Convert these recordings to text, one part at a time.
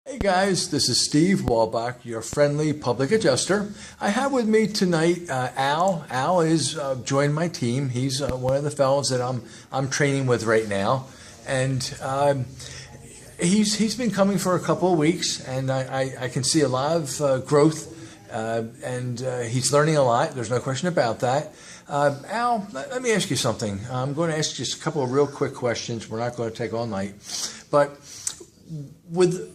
Hey guys, this is Steve Wolbach, your friendly public adjuster. I have with me tonight Al. Al is joined my team. He's one of the fellows that I'm training with right now, and he's been coming for a couple of weeks, and I can see a lot of growth, and he's learning a lot. There's no question about that. Al, let me ask you something. I'm going to ask just a couple of real quick questions. We're not going to take all night, but with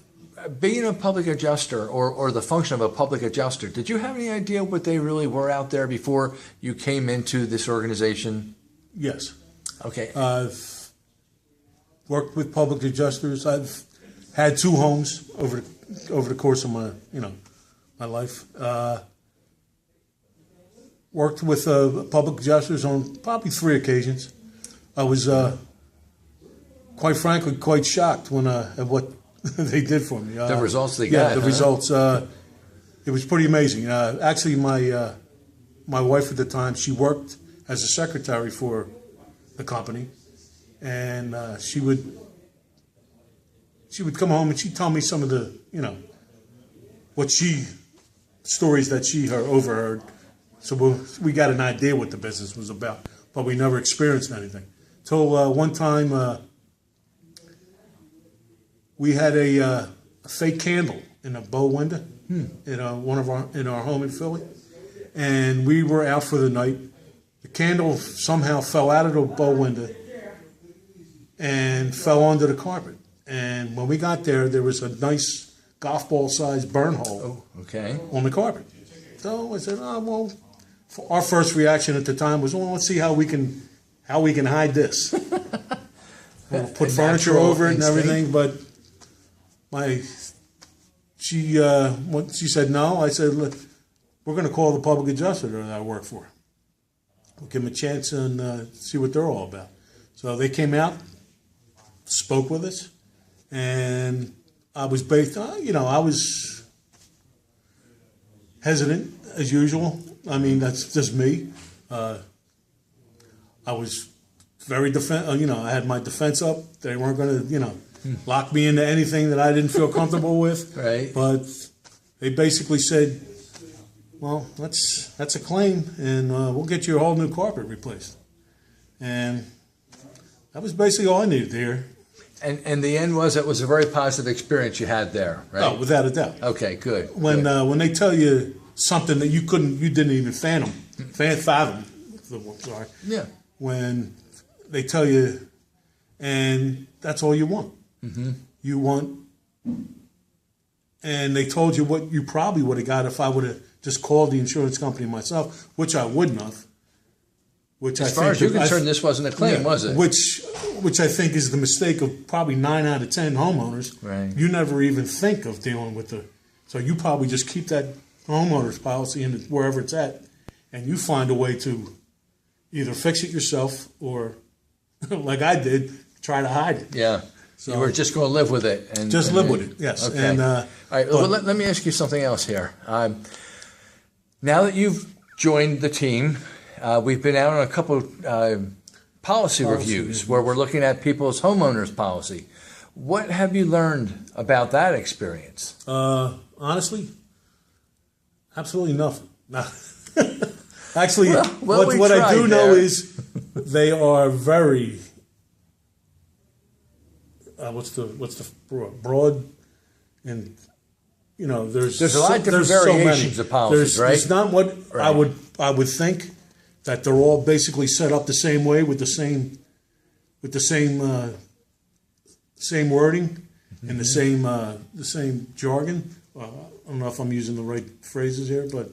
being a public adjuster or the function of a public adjuster, did you have any idea what they really were out there before you came into this organization? Yes. Okay. I've worked with public adjusters. I've had two homes over the course of my life. Worked with public adjusters on probably 3 occasions. I was quite frankly quite shocked when at what they did for me. The results they got. Yeah, the results. It was pretty amazing. Actually, my wife at the time, she worked as a secretary for the company, and she would come home and she'd tell me some of the stories that she overheard. So we got an idea what the business was about, but we never experienced anything. Till one time. We had a fake candle in a bow window in our home in Philly, and we were out for the night. The candle somehow fell out of the bow window and fell onto the carpet. And when we got there, there was a nice golf ball sized burn hole on the carpet. So I said, our first reaction at the time was, let's see how we can hide this. We'll put furniture over it and everything, but she said no. I said, look, we're going to call the public adjuster that I work for. We'll give them a chance and see what they're all about. So they came out, spoke with us, and I was I was hesitant as usual. I mean, that's just me. I was very I had my defense up. They weren't going to, lock me into anything that I didn't feel comfortable with. Right. But they basically said, well, that's a claim, and we'll get you a whole new carpet replaced. And that was basically all I needed to hear. And the end was it was a very positive experience you had there, right? Oh, without a doubt. Okay, good. When they tell you something that you didn't even fathom. Sorry. Yeah. When they tell you, and that's all you want. Mm-hmm. You want, and they told you what you probably would have got if I would have just called the insurance company myself, which I wouldn't have. As far as you're concerned, this wasn't a claim, was it? Which I think is the mistake of probably 9 out of 10 homeowners. Right. You never even think of dealing with so you probably just keep that homeowner's policy in wherever it's at, and you find a way to either fix it yourself or, like I did, try to hide it. Yeah. So you were just going to live with it. Live with it, yes. Okay. And, all right, well, let me ask you something else here. Now that you've joined the team, we've been out on a couple policy reviews where we're looking at people's homeowners policy. What have you learned about that experience? Honestly, absolutely nothing. Actually, what I do know is they are very what's the broad, and there's a lot of different variations of policies, right? There's not what I would think that they're all basically set up the same way with the same wording and the same jargon. I don't know if I'm using the right phrases here, but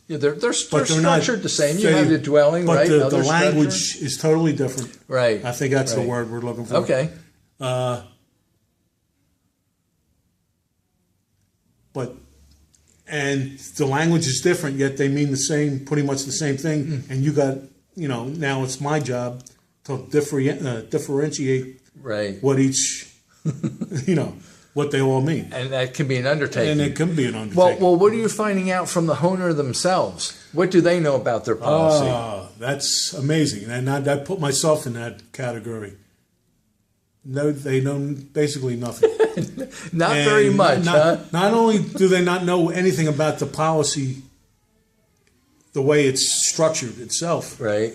yeah, they're structured the same. You have the dwelling, but right? But the language is totally different. Right. I think that's the word we're looking for. Okay. And the language is different, yet they mean pretty much the same thing. And you got, now it's my job to differentiate what each, what they all mean. And that can be an undertaking. And it can be an undertaking. Well, what are you finding out from the owner themselves? What do they know about their policy? That's amazing. And I put myself in that category. No, they know basically nothing. Not very much, huh? Not only do they not know anything about the policy, the way it's structured itself, right?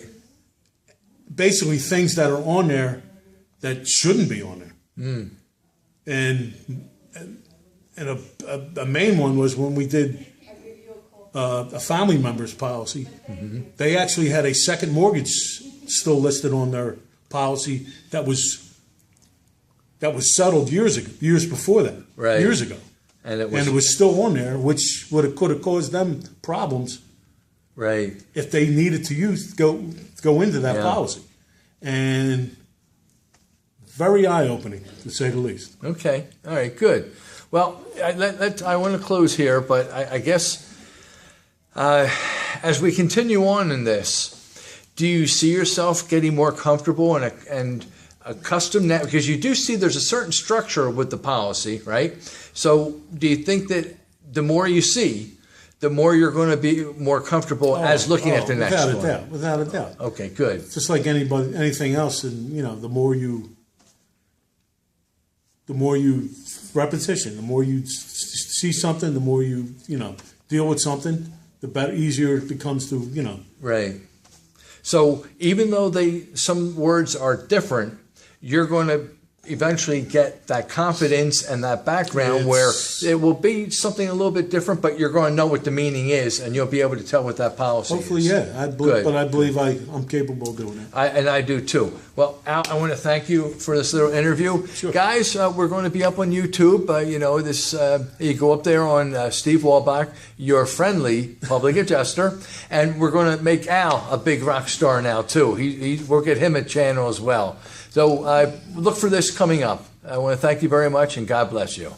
Basically, things that are on there that shouldn't be on there. Mm. And a main one was when we did a family member's policy. Mm-hmm. They actually had a second mortgage still listed on their policy that was settled years before that, right. Years ago, and it was still on there, which could have caused them problems, right? If they needed to go into that policy, and very eye-opening to say the least. Okay, all right, good. Well, I want to close here, but I guess as we continue on in this, do you see yourself getting more comfortable and accustomed now? Because you do see there's a certain structure with the policy, right? So do you think that the more you see, the more you're going to be more comfortable as looking at the next one? Without a doubt. Okay, good. Just like anything else, and the more you repetition, the more you see something, the more you deal with something, the better, easier it becomes to Right. So even though some words are different, you're going to eventually get that confidence and that background where it will be something a little bit different, but you're going to know what the meaning is, and you'll be able to tell what that policy hopefully, is. yeah. But I believe I'm capable of doing it. I do too. Well, Al, I want to thank you for this little interview. Sure. Guys, we're going to be up on YouTube. You go up there on Stevewolbach, your friendly public adjuster, and we're going to make Al a big rock star now too. We'll get him a channel as well. So look for this coming up. I want to thank you very much, and God bless you.